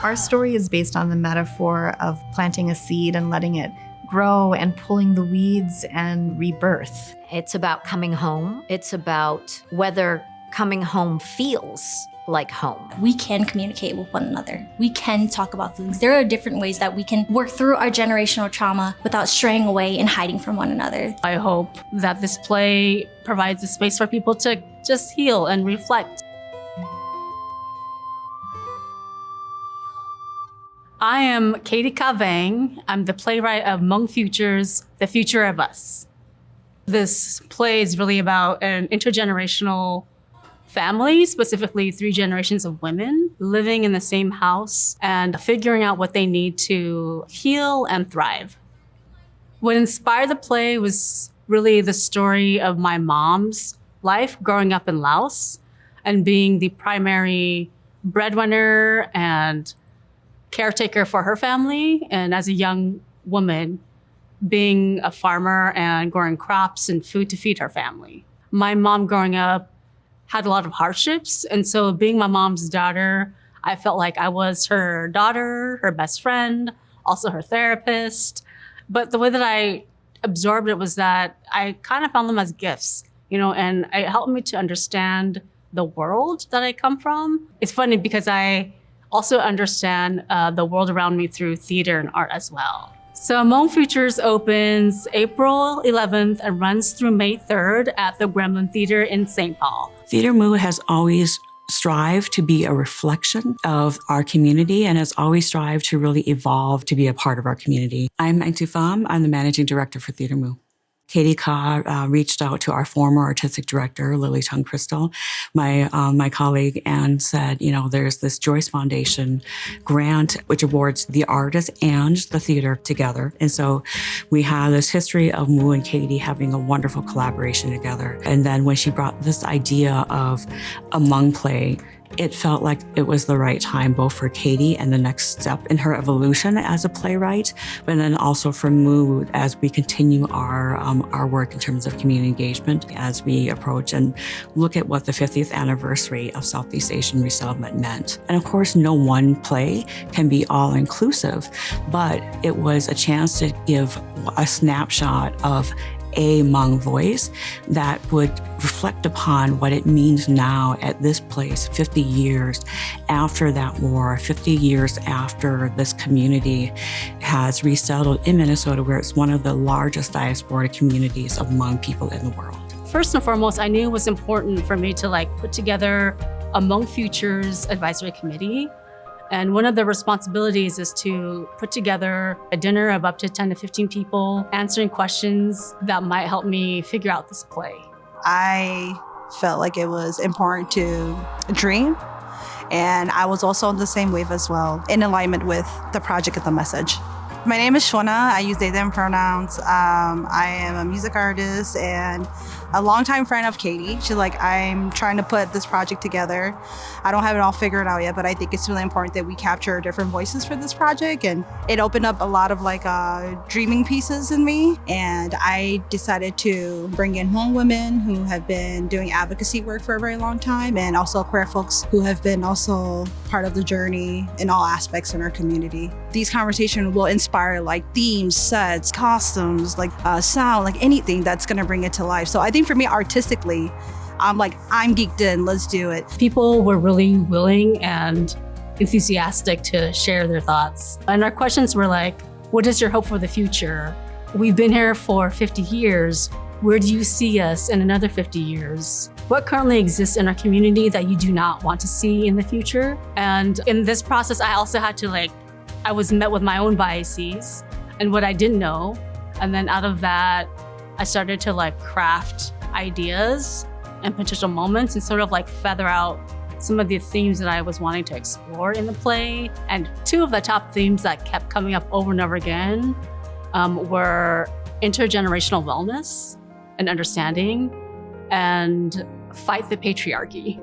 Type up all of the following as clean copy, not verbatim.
Our story is based on the metaphor of planting a seed and letting it grow and pulling the weeds and rebirth. It's about coming home. It's about whether coming home feels like home. We can communicate with one another. We can talk about things. There are different ways that we can work through our generational trauma without straying away and hiding from one another. I hope that this play provides a space for people to just heal and reflect. I am Katie Cavang. I'm the playwright of Hmong Futures, The Future of Us. This play is really about an intergenerational family, specifically 3 generations of women living in the same house and figuring out what they need to heal and thrive. What inspired the play was really the story of my mom's life growing up in Laos and being the primary breadwinner and caretaker for her family, and as a young woman, being a farmer and growing crops and food to feed her family. My mom growing up had a lot of hardships, and so being my mom's daughter, I felt like I was her daughter, her best friend, also her therapist. But the way that I absorbed it was that I kind of found them as gifts, and it helped me to understand the world that I come from. It's funny because I also understand the world around me through theater and art as well. So Hmong Futures opens April 11th and runs through May 3rd at the Gremlin Theater in St. Paul. Theater Mu has always strived to be a reflection of our community and has always strived to really evolve to be a part of our community. I'm Anh Tu Pham. I'm the managing director for Theater Mu. Katie Ka reached out to our former artistic director, Lily Tung Crystal, my colleague, and said, there's this Joyce Foundation grant which awards the artist and the theater together. And so we have this history of Mu and Katie having a wonderful collaboration together. And then when she brought this idea of a Hmong play, it felt like it was the right time, both for Katie and the next step in her evolution as a playwright, but then also for Mu as we continue our work in terms of community engagement as we approach and look at what the 50th anniversary of Southeast Asian resettlement meant. And of course, no one play can be all-inclusive, but it was a chance to give a snapshot of a Hmong voice that would reflect upon what it means now at this place 50 years after that war, 50 years after this community has resettled in Minnesota, where it's one of the largest diasporic communities of Hmong people in the world. First and foremost, I knew it was important for me to put together a Hmong Futures Advisory Committee. And one of the responsibilities is to put together a dinner of up to 10 to 15 people, answering questions that might help me figure out this play. I felt like it was important to dream, and I was also on the same wave as well, in alignment with the project and the message. My name is Shwana. I use they, them pronouns. I am a music artist and a longtime friend of Katie. She's like, I'm trying to put this project together. I don't have it all figured out yet, but I think it's really important that we capture different voices for this project. And it opened up a lot of dreaming pieces in me. And I decided to bring in Hmong women who have been doing advocacy work for a very long time, and also queer folks who have been also part of the journey in all aspects in our community. These conversations will inspire themes, sets, costumes, sound, anything that's gonna bring it to life. So I think for me, artistically, I'm geeked in, let's do it. People were really willing and enthusiastic to share their thoughts. And our questions were what is your hope for the future? We've been here for 50 years. Where do you see us in another 50 years? What currently exists in our community that you do not want to see in the future? And in this process, I also had to I was met with my own biases and what I didn't know. And then out of that, I started to craft ideas and potential moments and sort of feather out some of the themes that I was wanting to explore in the play. And 2 of the top themes that kept coming up over and over again were intergenerational wellness and understanding and fight the patriarchy.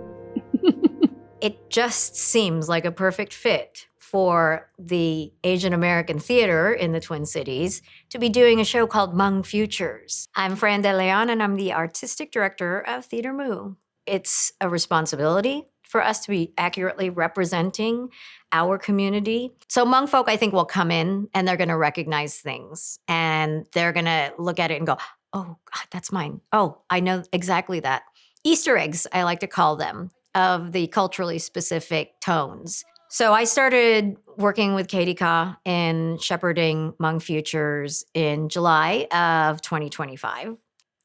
It just seems like a perfect fit for the Asian American theater in the Twin Cities to be doing a show called Hmong Futures. I'm Fran De Leon, and I'm the artistic director of Theater Mu. It's a responsibility for us to be accurately representing our community. So Hmong folk, I think, will come in and they're going to recognize things and they're going to look at it and go, oh, God, that's mine. Oh, I know exactly that. Easter eggs, I like to call them, of the culturally specific tones. So I started working with Katie Ka in shepherding Hmong Futures in July of 2025.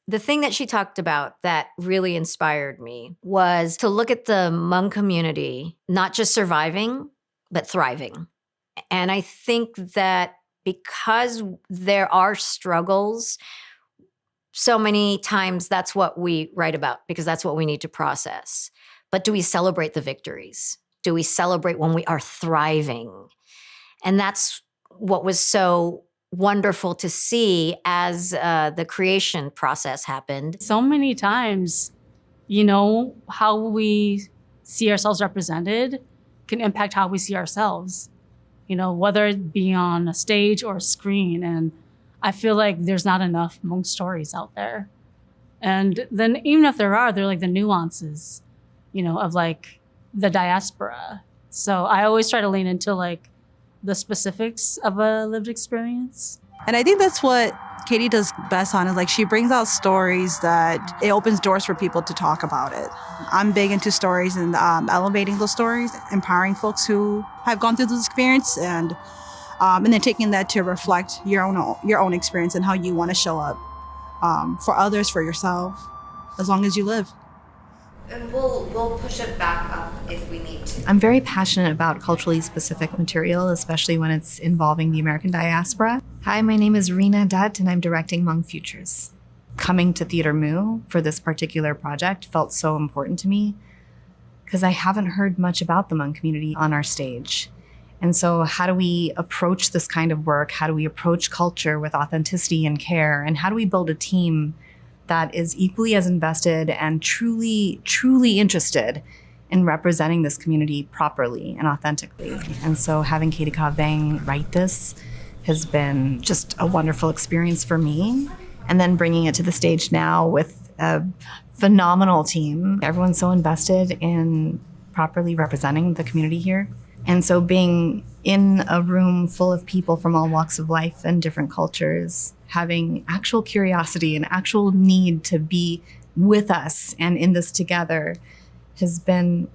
The thing that she talked about that really inspired me was to look at the Hmong community, not just surviving, but thriving. And I think that because there are struggles, so many times that's what we write about because that's what we need to process. But do we celebrate the victories? Do we celebrate when we are thriving? And that's what was so wonderful to see as the creation process happened. So many times, how we see ourselves represented can impact how we see ourselves, whether it be on a stage or a screen. And I feel like there's not enough Hmong stories out there. And then even if there are, they're like the nuances, of like the diaspora. So I always try to lean into like the specifics of a lived experience. And I think that's what Katie does best on, is like she brings out stories that it opens doors for people to talk about it. I'm big into stories and elevating those stories, empowering folks who have gone through this experience, and then taking that to reflect your own experience and how you want to show up for others, for yourself, as long as you live. And we'll push it back up if we need to. I'm very passionate about culturally specific material, especially when it's involving the American diaspora. Hi, my name is Rina Dutt, and I'm directing Hmong Futures. Coming to Theater Mu for this particular project felt so important to me because I haven't heard much about the Hmong community on our stage. And so how do we approach this kind of work? How do we approach culture with authenticity and care? And how do we build a team that is equally as invested and truly, truly interested in representing this community properly and authentically? And so having Katie Ka Vang write this has been just a wonderful experience for me. And then bringing it to the stage now with a phenomenal team. Everyone's so invested in properly representing the community here. And so being in a room full of people from all walks of life and different cultures, having actual curiosity and actual need to be with us and in this together has been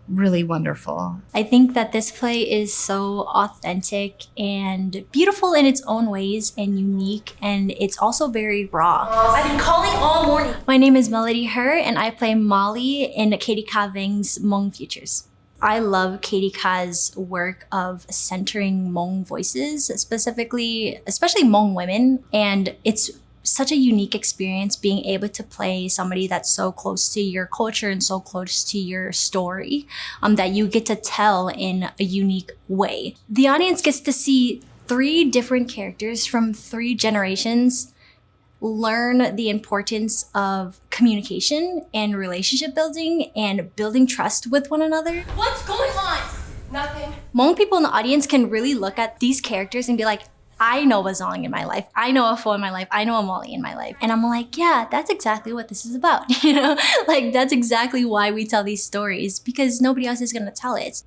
really wonderful. I think that this play is so authentic and beautiful in its own ways and unique, and it's also very raw. I've been calling all morning. My name is Melody Her, and I play Molly in Katie Ka Vang's Hmong Futures. I love Katie Ka's work of centering Hmong voices, especially Hmong women, and it's such a unique experience being able to play somebody that's so close to your culture and so close to your story that you get to tell in a unique way. The audience gets to see 3 different characters from 3 generations learn the importance of communication and relationship building and building trust with one another. What's going on? Nothing. Hmong people in the audience can really look at these characters and be like, I know a Zong in my life. I know a Pho in my life. I know a Molly in my life. And I'm like, yeah, that's exactly what this is about. Like that's exactly why we tell these stories, because nobody else is going to tell it.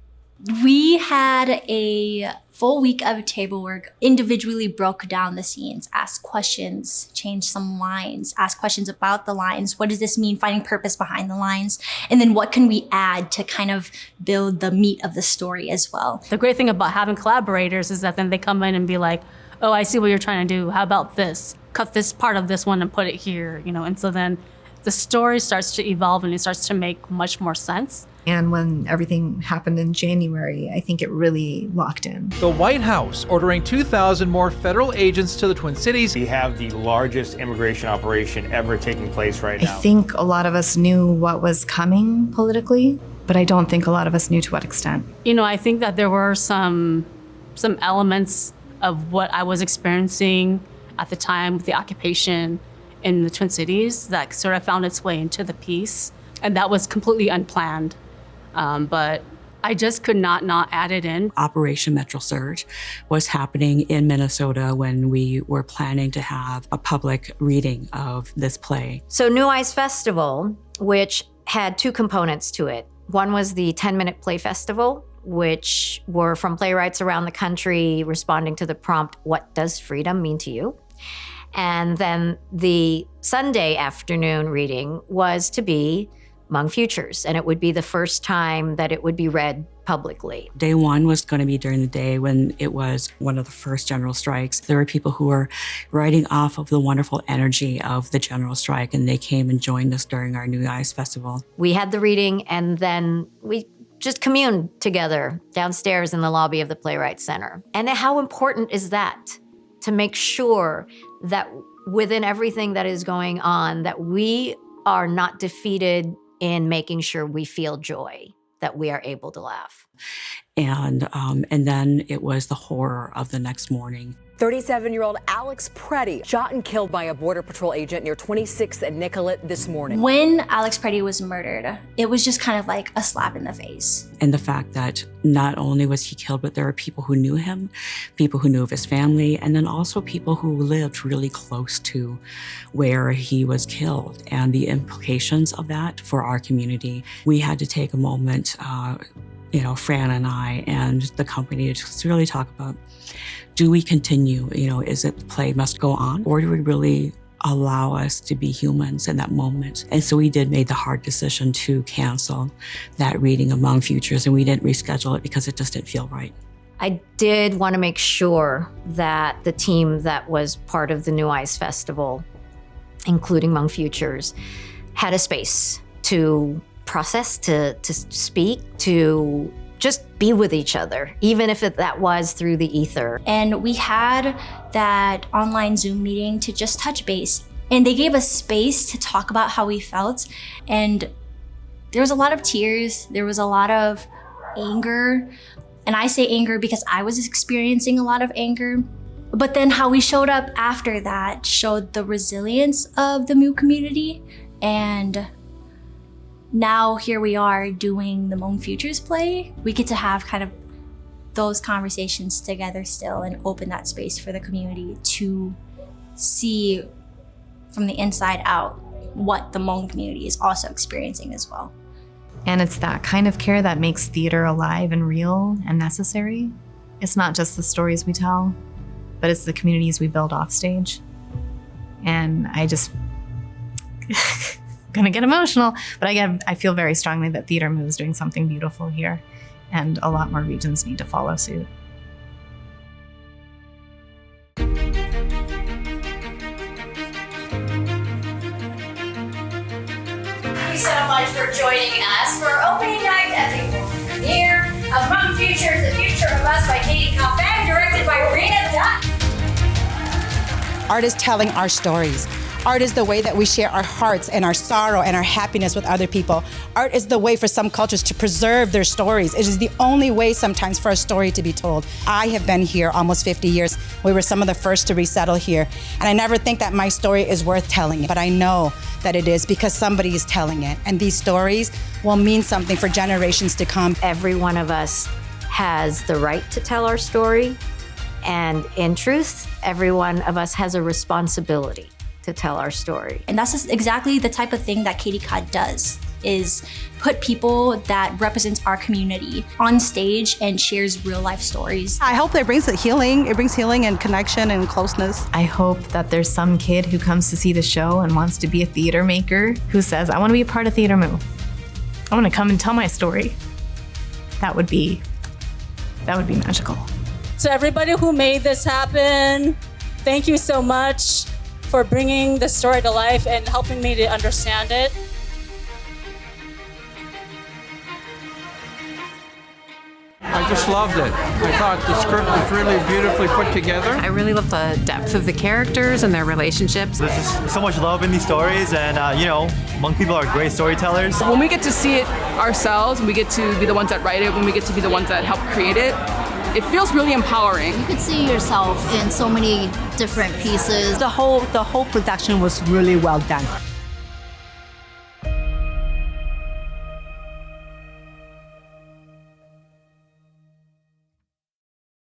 We had a full week of table work, individually broke down the scenes, asked questions, changed some lines, asked questions about the lines. What does this mean? Finding purpose behind the lines. And then what can we add to kind of build the meat of the story as well? The great thing about having collaborators is that then they come in and be like, oh, I see what you're trying to do. How about this? Cut this part of this one and put it here, And so then the story starts to evolve and it starts to make much more sense. And when everything happened in January, I think it really locked in. The White House ordering 2,000 more federal agents to the Twin Cities. We have the largest immigration operation ever taking place right now. I think a lot of us knew what was coming politically, but I don't think a lot of us knew to what extent. I think that there were some elements of what I was experiencing at the time with the occupation in the Twin Cities that sort of found its way into the piece. And that was completely unplanned. But I just could not add it in. Operation Metro Surge was happening in Minnesota when we were planning to have a public reading of this play. So New Eyes Festival, which had 2 components to it. One was the 10-Minute Play Festival, which were from playwrights around the country responding to the prompt, "What does freedom mean to you?" And then the Sunday afternoon reading was to be Hmong Futures, and it would be the first time that it would be read publicly. Day one was going to be during the day when it was one of the first general strikes. There were people who were writing off of the wonderful energy of the general strike, and they came and joined us during our New Eyes Festival. We had the reading, and then we just communed together downstairs in the lobby of the Playwright Center. And how important is that? To make sure that within everything that is going on, that we are not defeated in making sure we feel joy, that we are able to laugh. And then it was the horror of the next morning. 37-year-old Alex Preddy shot and killed by a Border Patrol agent near 26th and Nicollet this morning. When Alex Preddy was murdered, it was just kind of like a slap in the face. And the fact that not only was he killed, but there were people who knew him, people who knew of his family, and then also people who lived really close to where he was killed, and the implications of that for our community. We had to take a moment, Fran and I and the company, to just really talk about, do we continue? Is it the play must go on, or do we really allow us to be humans in that moment? And so we did make the hard decision to cancel that reading of Hmong Futures, and we didn't reschedule it because it just didn't feel right. I did want to make sure that the team that was part of the New Eyes Festival, including Hmong Futures, had a space to process, to speak, to just be with each other, even if that was through the ether. And we had that online Zoom meeting to just touch base. And they gave us space to talk about how we felt. And there was a lot of tears. There was a lot of anger. And I say anger because I was experiencing a lot of anger. But then how we showed up after that showed the resilience of the Hmong community. And now here we are doing the Hmong Futures play. We get to have kind of those conversations together still and open that space for the community to see from the inside out what the Hmong community is also experiencing as well. And it's that kind of care that makes theater alive and real and necessary. It's not just the stories we tell, but it's the communities we build off stage. And I just gonna get emotional, but I feel very strongly that Theater Moo is doing something beautiful here, and a lot more regions need to follow suit. Thank you so much for joining us for opening night at the premiere of Hmong Futures, The Future of Us by Katie Kafeng, directed by Rena Dutt. Art is telling our stories. Art is the way that we share our hearts and our sorrow and our happiness with other people. Art is the way for some cultures to preserve their stories. It is the only way sometimes for a story to be told. I have been here almost 50 years. We were some of the first to resettle here. And I never think that my story is worth telling, but I know that it is because somebody is telling it. And these stories will mean something for generations to come. Every one of us has the right to tell our story. And in truth, every one of us has a responsibility to tell our story. And that's just exactly the type of thing that KDCA does, is put people that represents our community on stage and shares real life stories. I hope that brings healing. It brings healing and connection and closeness. I hope that there's some kid who comes to see the show and wants to be a theater maker who says, I want to be a part of Theater Moo. I want to come and tell my story. That would be magical. To everybody who made this happen, thank you so much for bringing the story to life and helping me to understand it. I just loved it. I thought the script was really beautifully put together. I really love the depth of the characters and their relationships. There's just so much love in these stories, and Hmong people are great storytellers. When we get to see it ourselves, when we get to be the ones that write it, when we get to be the ones that help create it, it feels really empowering. You could see yourself in so many different pieces. The whole production was really well done.